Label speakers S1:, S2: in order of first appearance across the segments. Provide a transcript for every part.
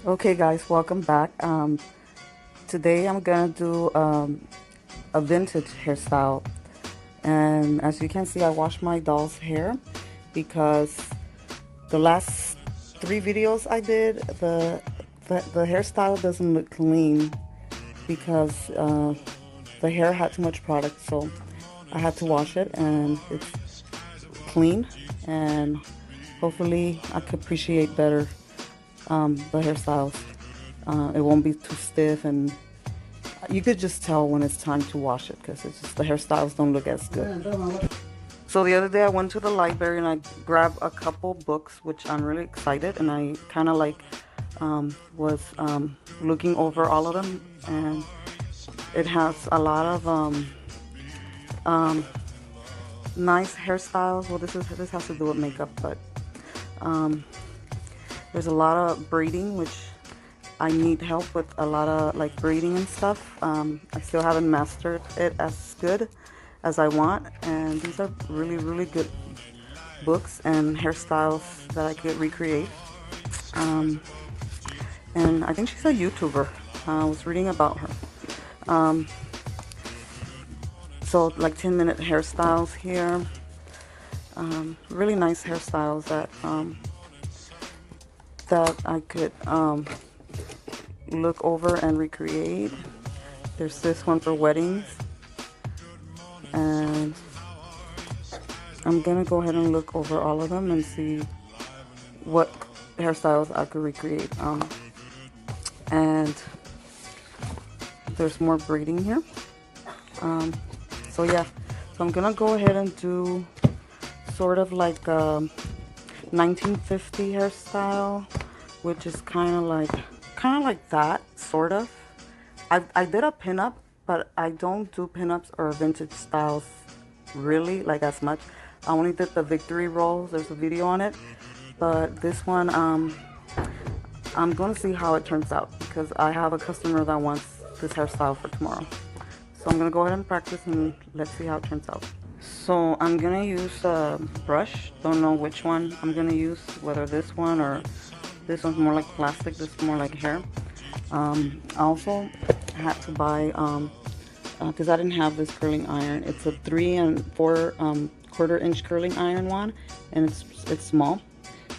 S1: Okay guys, welcome back. Today I'm gonna do a vintage hairstyle, and as you can see I washed my doll's hair because the last 3 videos I did, the hairstyle doesn't look clean because the hair had too much product, so I had to wash it and it's clean, and hopefully I could appreciate better the hairstyles. It won't be too stiff, and you could just tell when it's time to wash it because it's just the hairstyles don't look as good. So the other day I went to the library and I grabbed a couple books, which I'm really excited, and I kind of like was looking over all of them, and it has a lot of nice hairstyles. Well, this has to do with makeup, but there's a lot of braiding, which I need help with a lot of like braiding and stuff. I still haven't mastered it as good as I want, and these are really good books and hairstyles that I could recreate. And I think she's a YouTuber. I was reading about her. So like 10-minute hairstyles here. Really nice hairstyles that I could look over and recreate. There's this one for weddings, and I'm gonna go ahead and look over all of them and see what hairstyles I could recreate. And there's more braiding here. So yeah, so I'm gonna go ahead and do sort of like a 1950 hairstyle, which is kind of like that, sort of. I did a pinup, but I don't do pinups or vintage styles really like as much. I only did the victory rolls. There's a video on it, but this one I'm gonna see how it turns out because I have a customer that wants this hairstyle for tomorrow. So I'm gonna go ahead and practice and let's see how it turns out. So I'm gonna use a brush. Don't know which one I'm gonna use, whether this one or this one's more like plastic, this is more like hair. I also had to buy, because I didn't have this curling iron. It's a 3 4/4 inch curling iron one, and it's small,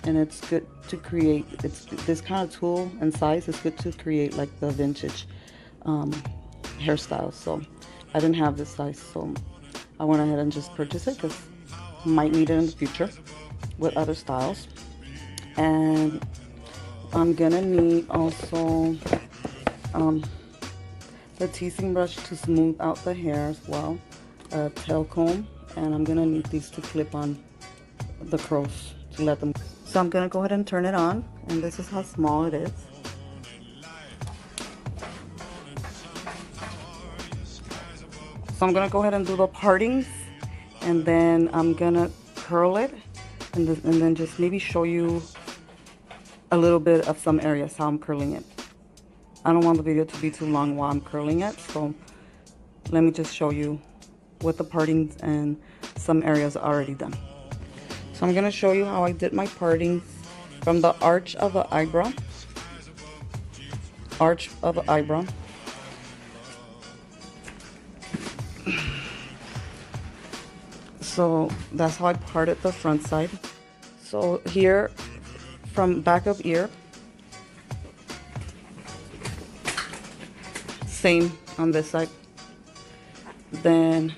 S1: and it's good to create. It's this kind of tool and size is good to create like the vintage hairstyles. So I didn't have this size, so I went ahead and just purchased it because I might need it in the future with other styles. And I'm gonna need also the teasing brush to smooth out the hair as well, a tail comb, and I'm gonna need these to clip on the curls to let them. So I'm gonna go ahead and turn it on, and this is how small it is. So I'm gonna go ahead and do the partings, and then I'm gonna curl it, and then just maybe show you a little bit of some areas how I'm curling it. I don't want the video to be too long while I'm curling it, so let me just show you with the partings and some areas already done. So I'm gonna show you how I did my partings from the arch of the eyebrow. Arch of the eyebrow. So that's how I parted the front side. So here from back of ear, same on this side. Then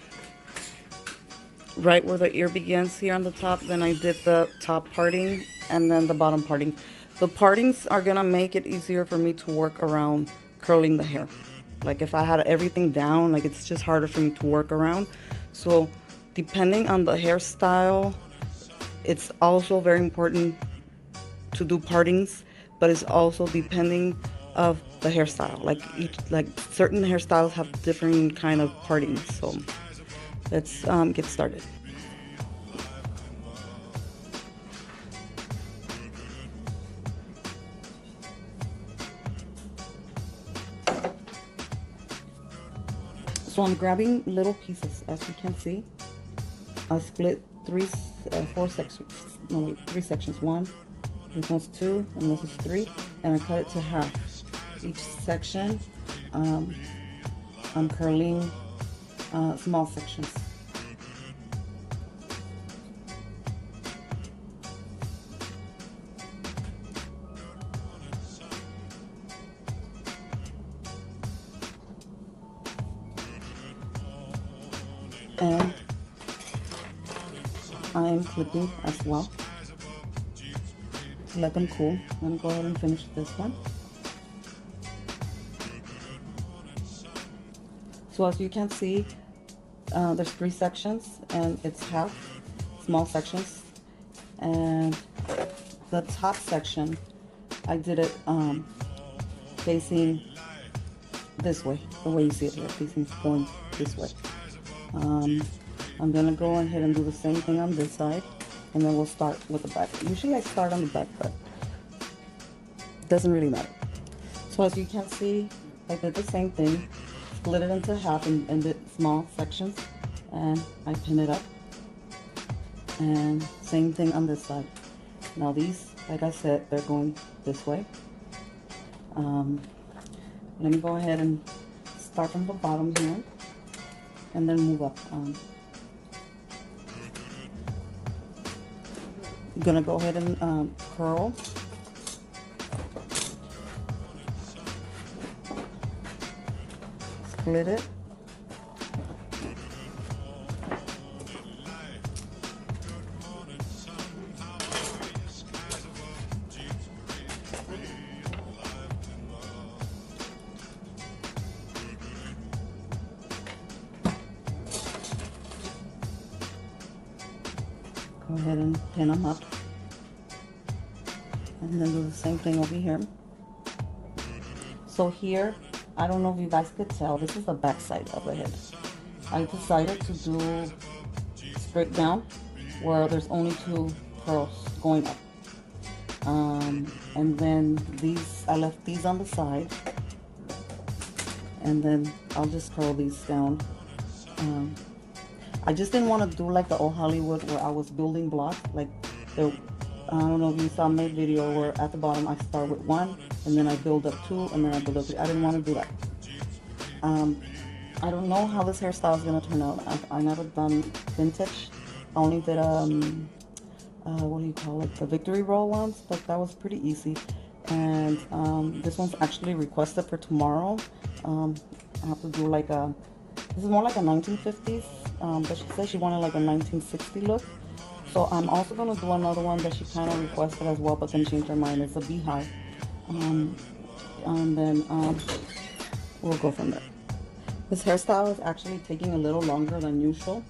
S1: right where the ear begins here on the top, then I did the top parting and then the bottom parting. The partings are gonna make it easier for me to work around curling the hair. Like if I had everything down, like it's just harder for me to work around. So depending on the hairstyle, it's also very important to do partings, but it's also depending of the hairstyle. Like certain hairstyles have different kind of partings. So let's get started. So I'm grabbing little pieces, as you can see. I split 3 sections. 1, This one's 2 and this is 3, and I cut it to half. Each section, I'm curling small sections. And I am clipping as well to let them cool. I'm going to go ahead and finish this one. So as you can see, there's 3 sections and it's half small sections, and the top section I did it facing this way, the way you see it here, facing going this way. I'm gonna go ahead and do the same thing on this side, and then we'll start with the back. Usually I start on the back, but it doesn't really matter. So as you can see, I did the same thing, split it into half and did small sections, and I pin it up. And same thing on this side. Now these, like I said, they're going this way. Let me go ahead and start from the bottom here, and then move up. I'm gonna go ahead and curl. Split it. Go ahead and pin them up, and then do the same thing over here. So here, I don't know if you guys could tell, this is the back side of the head. I decided to do straight down where there's only 2 curls going up. And then these, I left these on the side, and then I'll just curl these down. I just didn't want to do like the old Hollywood where I was building blocks. Like, I don't know if you saw my video where at the bottom I start with 1, and then I build up 2, and then I build up 3. I didn't want to do that. I don't know how this hairstyle is going to turn out. I never done vintage. I only did, what do you call it, the victory roll ones, but that was pretty easy. And this one's actually requested for tomorrow. I have to do like a, this is more like a 1950s, but she said she wanted like a 1960 look. So I'm also going to do another one that she kind of requested as well, but then changed her mind. It's a beehive. And then we'll go from there. This hairstyle is actually taking a little longer than usual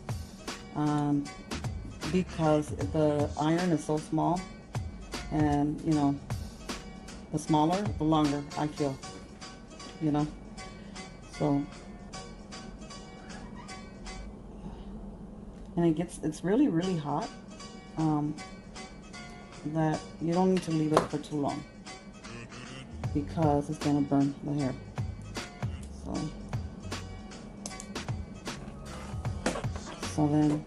S1: because the iron is so small, and you know, the smaller, the longer I feel, you know. So, and it's really, really hot, that you don't need to leave it for too long because it's gonna burn the hair. So then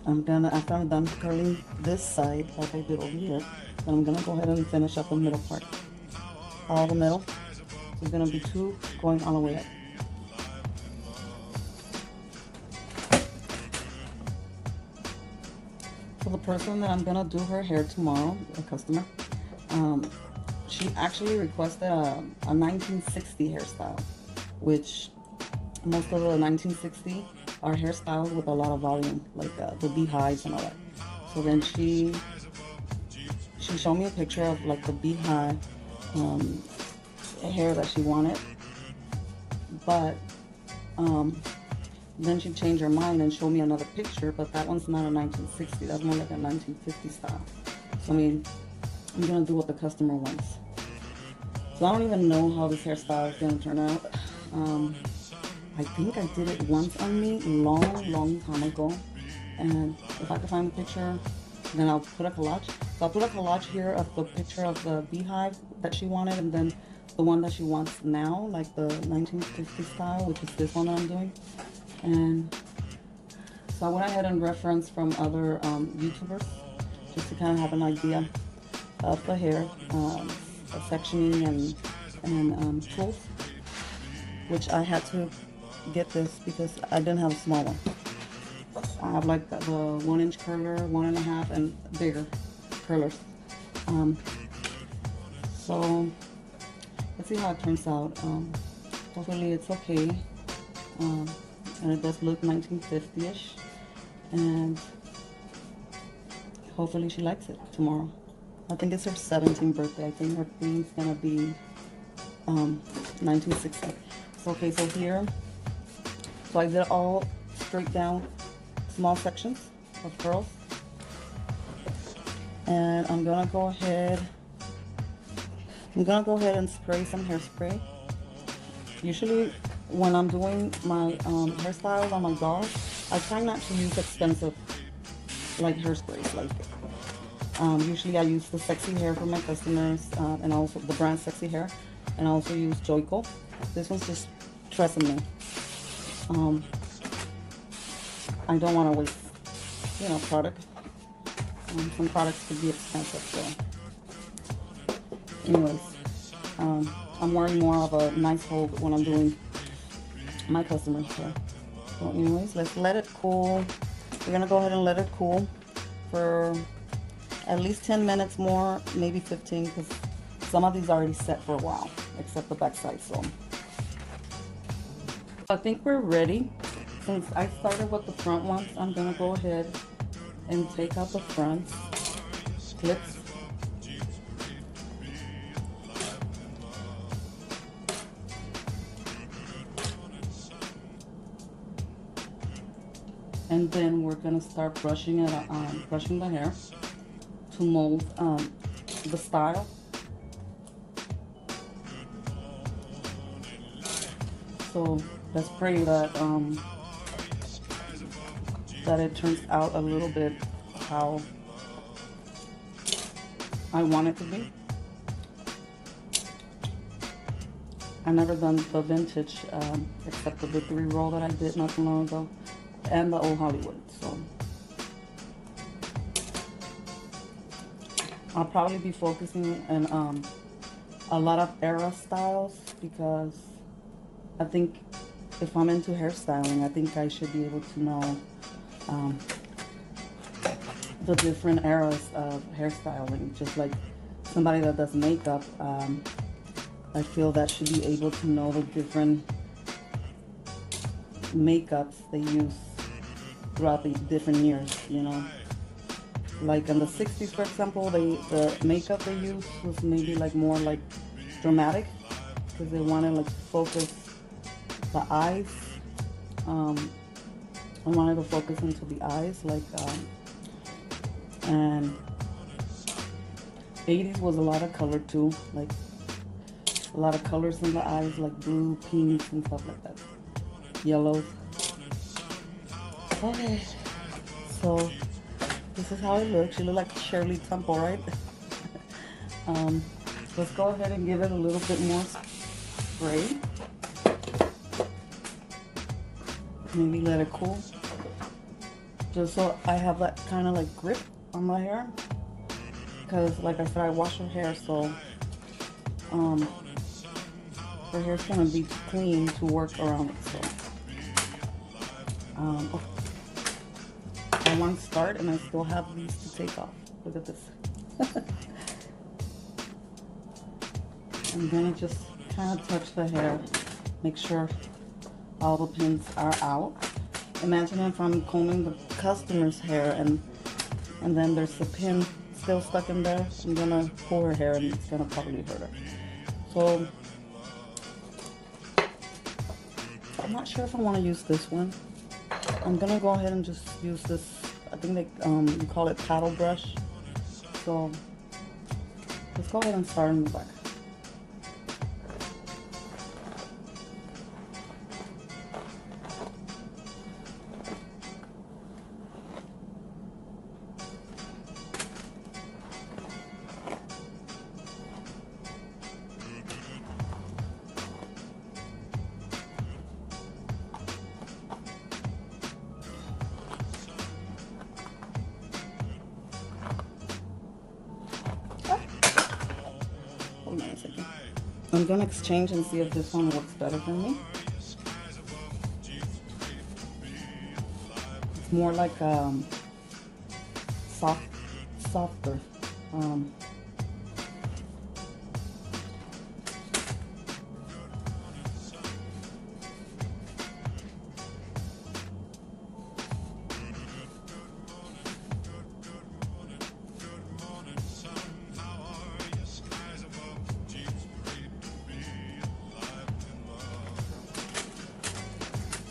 S1: I'm gonna, after I'm done curling this side like I did over here, then I'm gonna go ahead and finish up the middle part. All the middle. So it's gonna be 2 going all the way up. So the person that I'm gonna do her hair tomorrow, a customer, she actually requested a 1960 hairstyle, which most of the 1960 are hairstyles with a lot of volume, like the beehives and all that. So then she showed me a picture of like the beehive hair that she wanted, but then she changed her mind and showed me another picture, but that one's not a 1960, that's more like a 1950 style. So I mean, I'm gonna do what the customer wants. So I don't even know how this hairstyle is gonna turn out. I think I did it once on me long time ago, and if I can find the picture, then I'll put a collage. So I'll put a collage here of the picture of the beehive that she wanted, and then the one that she wants now, like the 1950 style, which is this one that I'm doing. And so I went ahead and referenced from other YouTubers, just to kind of have an idea of the hair, sectioning and tools, which I had to get this because I didn't have a small one. I have like the 1-inch curler, 1.5, and bigger curlers. So let's see how it turns out. Hopefully it's okay, and it does look 1950-ish, and hopefully she likes it tomorrow. I think it's her 17th birthday. I think her theme's gonna be 1960. So, okay, so here, so I did all straight down small sections of curls, and I'm gonna go ahead and spray some hairspray. Usually when I'm doing my hairstyles on my dolls, I try not to use expensive like hairsprays. Like usually I use the Sexy Hair for my customers, and also the brand Sexy Hair, and I also use Joico. This one's just Tresemme. I don't want to waste, you know, product. Some products could be expensive, so anyways, I'm wearing more of a nice hold when I'm doing my customers' hair. So anyways, let's let it cool. We're gonna go ahead and let it cool for at least 10 minutes more, maybe 15, because some of these are already set for a while, except the back side. So I think we're ready. Since I started with the front ones, I'm gonna go ahead and take out the front clips. And then we're gonna start brushing it, brushing the hair to mold the style. So let's pray that that it turns out a little bit how I want it to be. I've never done the vintage, except for the 3-roll that I did not too long ago, and the old Hollywood. So I'll probably be focusing on a lot of era styles, because I think if I'm into hairstyling, I think I should be able to know the different eras of hairstyling. Just like somebody that does makeup, I feel that should be able to know the different makeups they use throughout the different years, you know. Like in the 60s, for example, the makeup they used was maybe like more like dramatic, because they wanted like to focus the eyes. I wanted to focus into the eyes, like, and 80s was a lot of color too, like a lot of colors in the eyes, like blue, pinks, and stuff like that, yellows. Okay, so this is how it looks. You look like Shirley Temple, right? Let's go ahead and give it a little bit more spray. Maybe let it cool, just so I have that kind of like grip on my hair, because like I said, I wash her hair, so her hair's gonna be too clean to work around it. So I want to start, and I still have these to take off. Look at this. I'm gonna just kind of touch the hair, make sure all the pins are out. Imagine if I'm combing the customer's hair and then there's a pin still stuck in there. I'm gonna pull her hair and it's gonna probably hurt her. So I'm not sure if I want to use this one. I'm gonna go ahead and just use this. I think they you call it paddle brush. So let's go ahead and start in the back. Hold on a second. I'm gonna exchange and see if this one works better for me. It's more like softer.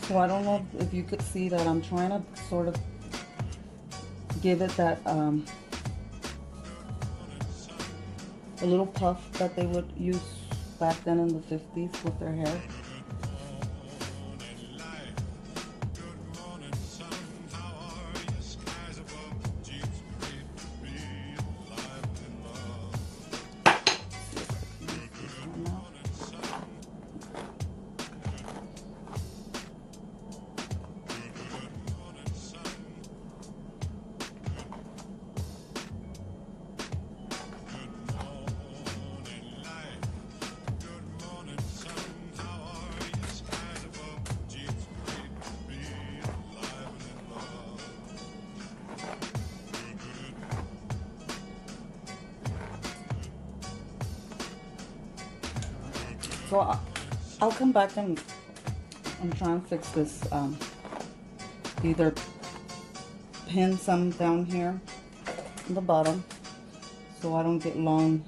S1: So I don't know if you could see that I'm trying to sort of give it that a little puff that they would use back then in the 50s with their hair. So I'll come back and try and fix this. Either pin some down here in the bottom so I don't get long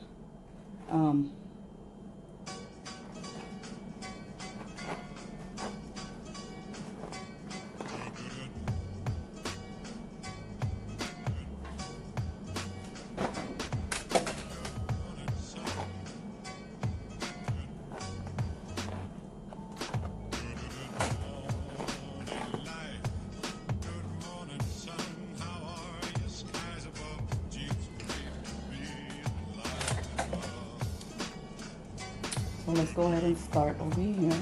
S1: so let's go ahead and start over here.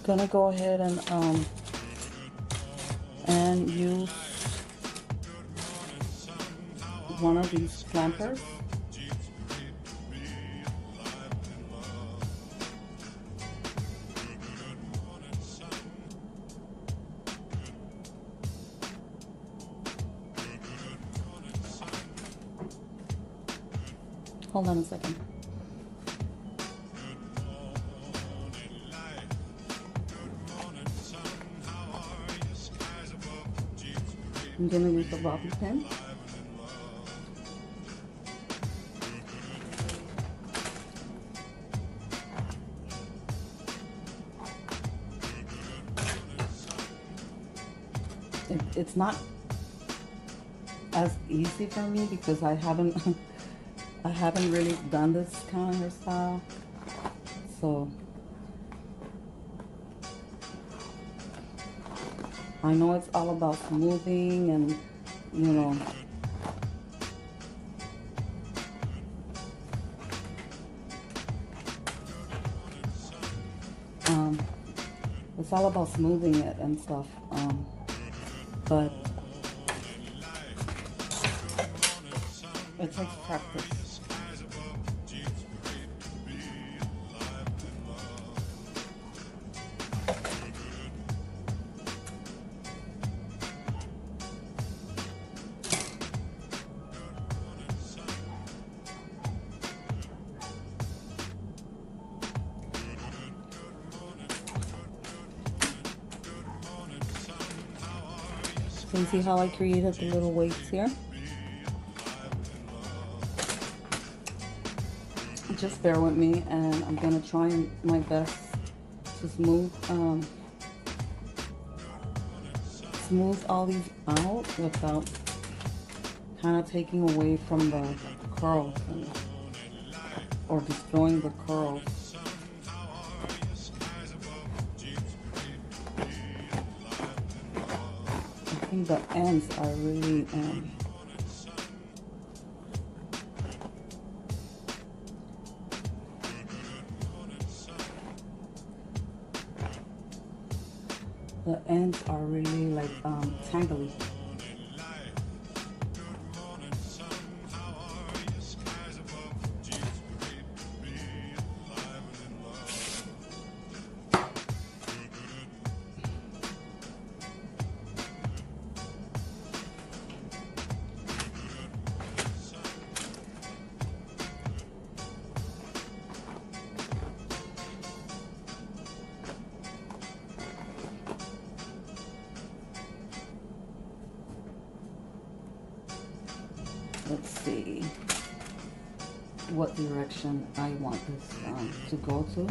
S1: Gonna go ahead and use one of these clampers. Hold on a second. I'm gonna use the bobby pin. It's not as easy for me because I haven't really done this kind of hairstyle, so I know it's all about smoothing and, you know, it's all about smoothing it and stuff, but it takes practice. You can see how I created the little waves here. Just bear with me, and I'm gonna try my best to smooth all these out without kind of taking away from the curls or destroying the curls. I think the ends are really like tangly. Let's see what direction I want this to go to.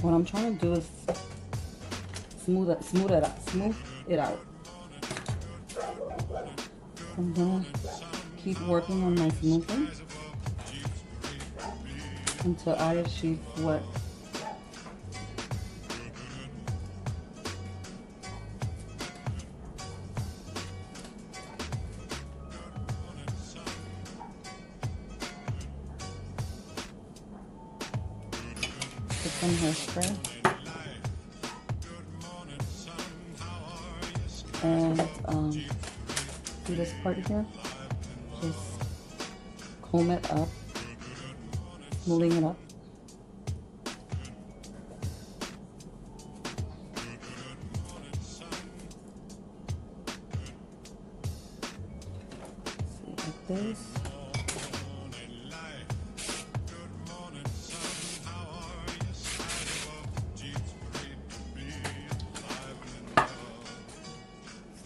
S1: What I'm trying to do is smooth it out. I'm gonna keep working on my smoothing until I achieve what some hairspray and do this part here, just comb it up, smoothing it up. See, like this.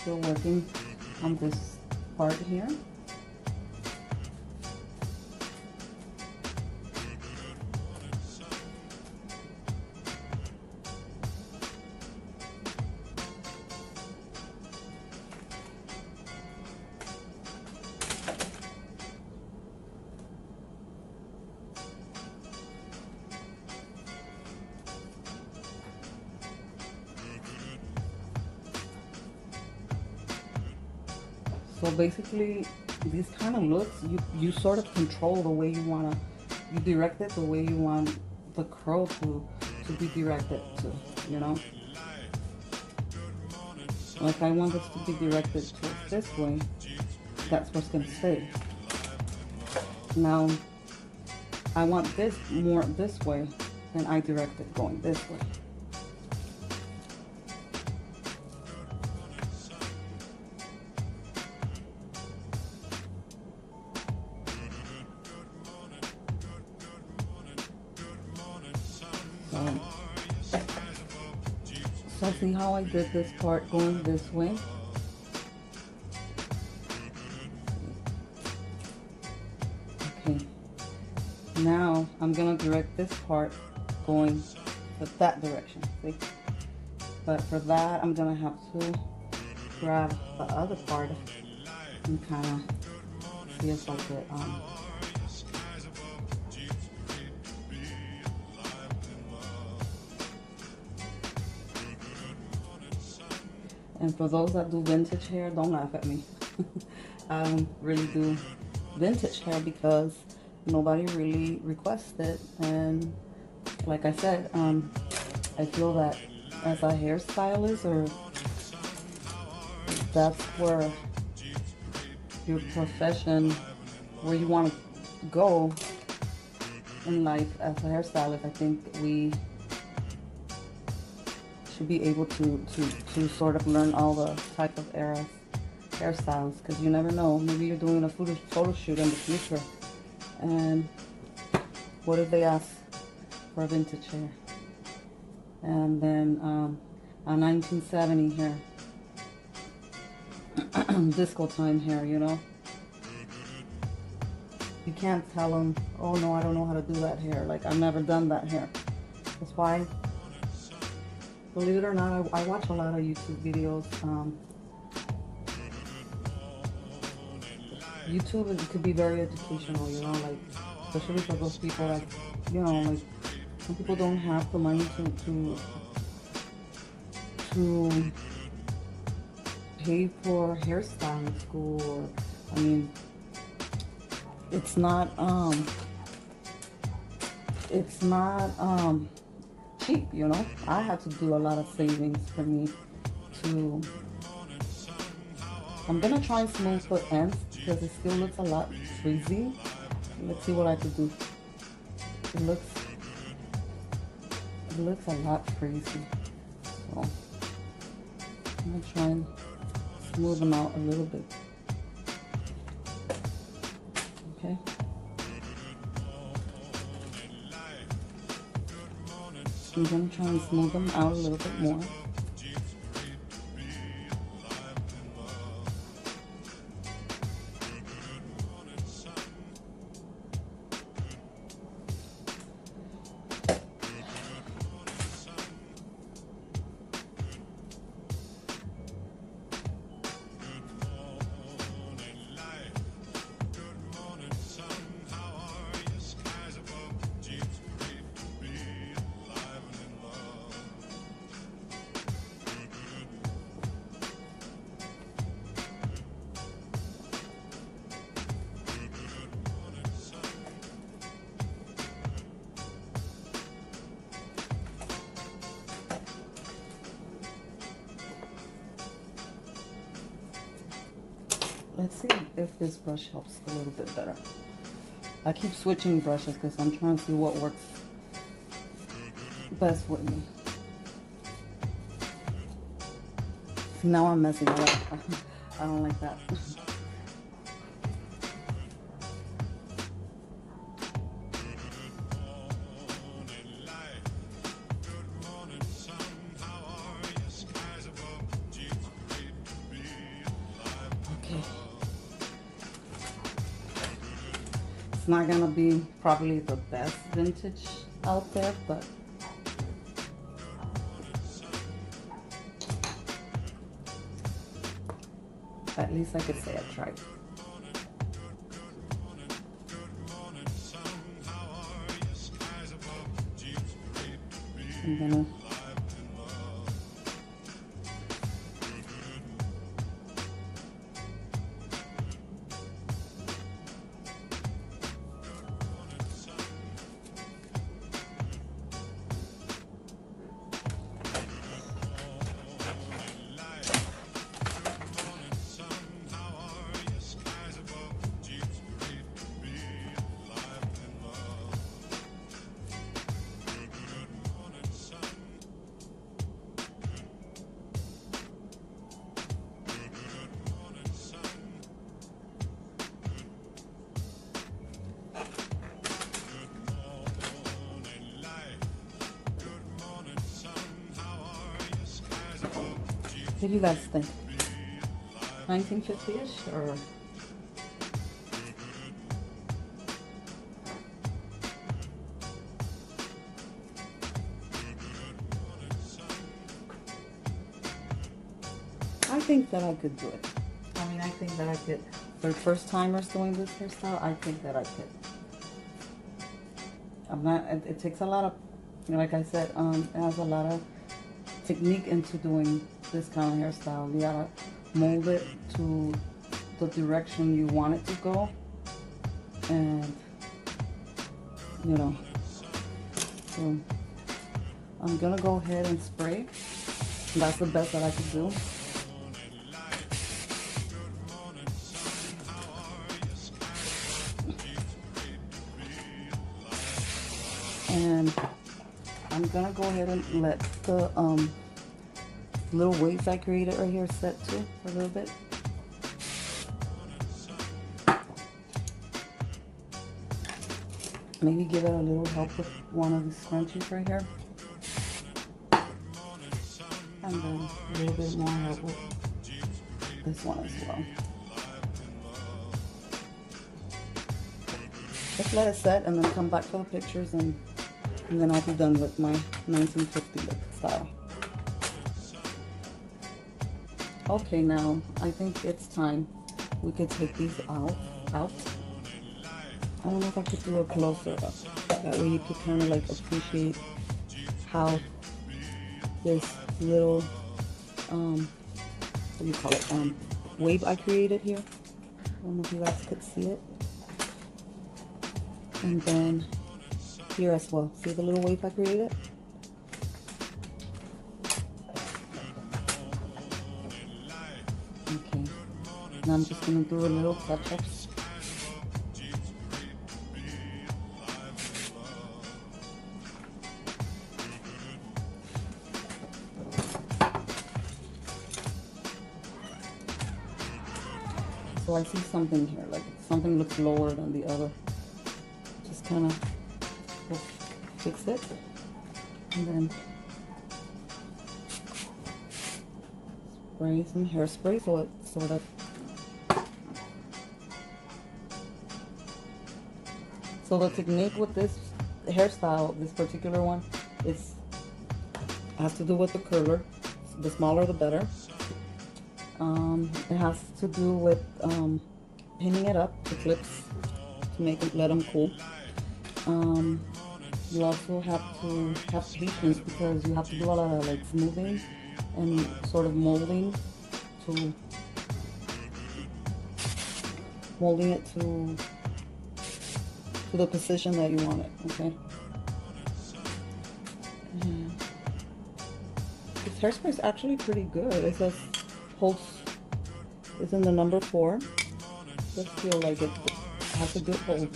S1: Still working on this part here. So basically, these kind of looks, you sort of control the way you want to, you direct it the way you want the curl to be directed to, you know? Like I want this to be directed towards this way, that's what's going to stay. Now, I want this more this way, then I direct it going this way. So see how I did this part going this way? Okay. Now I'm gonna direct this part going that direction, see? But for that, I'm gonna have to grab the other part and kind of see if I could and for those that do vintage hair, don't laugh at me. I don't really do vintage hair because nobody really requested, and like I said, I feel that as a hairstylist, or that's where your profession, where you want to go in life as a hairstylist, I think we should be able to sort of learn all the type of eras hairstyles, because you never know. Maybe you're doing a photo shoot in the future, and what if they ask for a vintage hair? And then a 1970 hair, disco time hair, you know? You can't tell them, oh no, I don't know how to do that hair. Like, I've never done that hair. That's why, believe it or not, I watch a lot of YouTube videos. YouTube could be very educational, you know, like, especially for those people that, you know, like, some people don't have the money to pay for hairstyling school, or, I mean, it's not cheap, you know. I had to do a lot of savings for me to, I'm gonna try and smooth the ends because it still looks a lot frizzy. Let's see what I could do. It looks a lot frizzy, so I'm gonna try and smooth them out a little bit. Okay. I'm gonna try and smooth them out a little bit more. Let's see if this brush helps a little bit better. I keep switching brushes because I'm trying to see what works best with me. Now I'm messing it up. I don't like that. It's not gonna be probably the best vintage out there, but at least I could say I tried. I'm gonna what do you guys think? 1950-ish or? I think that I could do it. I mean, I think that I could. For first timers doing this hairstyle, I think that I could. I'm not, it takes a lot of, like I said, it has a lot of technique into doing this kind of hairstyle. You gotta mold it to the direction you want it to go, and you know, so I'm gonna go ahead and spray. That's the best that I could do. And I'm gonna go ahead and let the little waves I created right here set too for a little bit. maybe give it a little help with one of the scrunchies right here. And then a little bit more help with this one as well. Just let it set and then come back to the pictures, and then I'll be done with my 1950 look style. Okay, now I think it's time we could take these out. I don't know if I could do a closer up. That way you could kind of like appreciate how this little, what do you call it, wave I created here. I don't know if you guys could see it. And then here as well. See the little wave I created? Okay. Now I'm just going to do a little touch-ups. So I see something here, like something looks lower than the other. Just kind of fix it, and then spray some hairspray so it sort of, so the technique with this hairstyle, this particular one, has to do with the curler. The smaller the better. It has to do with pinning it up, the clips, to let them cool. You also have to have patience because you have to do a lot of like smoothing and sort of molding it to the position that you want it. Okay. This hairspray is actually pretty good. It says holds. It's in the number 4. Just feel like it has a good hold.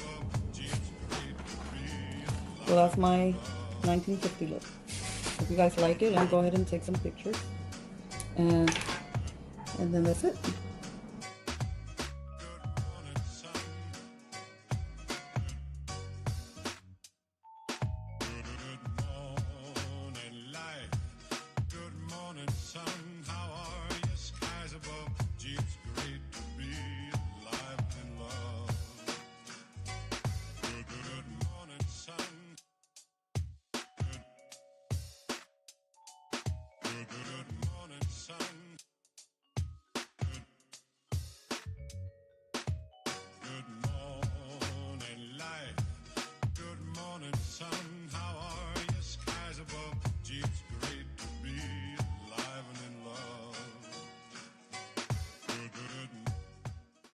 S1: So that's my 1950 look. If you guys like it, then go ahead and take some pictures. And then that's it.